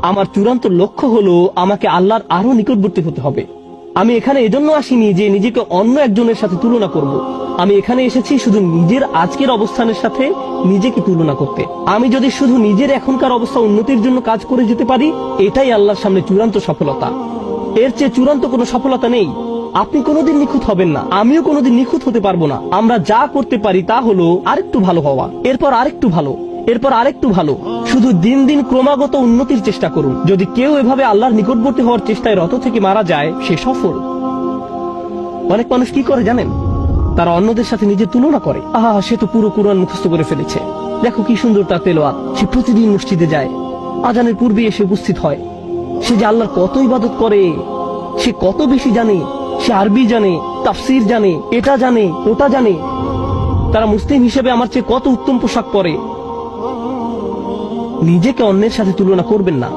আমার চূড়ান্ত লক্ষ্য হলো আমাকে আল্লাহর আরো নিকটবর্তী হতে হবে। আমি এখানে এজন্য আসিনি যে নিজেকে অন্য একজনের সাথে তুলনা করব। আমি এখানে এসেছি শুধু নিজের আজকের অবস্থানের সাথে নিজেকে তুলনা করতে। আমি যদি শুধু নিজের এখনকার অবস্থা উন্নতির জন্য কাজ করে যেতে পারি, এটাই আল্লাহর সামনে চূড়ান্ত সফলতা। এর চেয়ে চূড়ান্ত কোনো সফলতা নেই। আপনি কোনোদিন নিখুঁত হবেন না, আমিও কোনোদিন নিখুঁত হতে পারবো না। আমরা যা করতে পারি তা হলো আরেকটু ভালো হওয়া, এরপর আরেকটু ভালো, এরপর আরেকটু ভালো। শুধু দিন দিন ক্রমাগত উন্নতির চেষ্টা করুন। যদি কেউ এভাবে আল্লাহর নিকটবর্তী হওয়ার চেষ্টায় রত থেকে মারা যায়, সে সফল। অনেক মানুষ কি করে জানেন? তারা অন্যদের সাথে নিজের তুলনা করে। আহা, সে তো পুরো কুরআন মুখস্থ করে ফেলেছে, দেখো কি সুন্দর তার তেলাওয়াত, সে প্রতিদিন মসজিদে যায়, আজানের পূর্বে এসে উপস্থিত হয়। সে যে আল্লাহর কত ইবাদত করে, সে কত বেশি জানে, সে আরবি জানে, তাফসীর জানে, এটা জানে, ওটা জানে। তারা মুসলিম হিসেবে আমার চেয়ে কত উত্তম পোশাক পরে। নিজেকে অন্যের সাথে তুলনা করবেন না।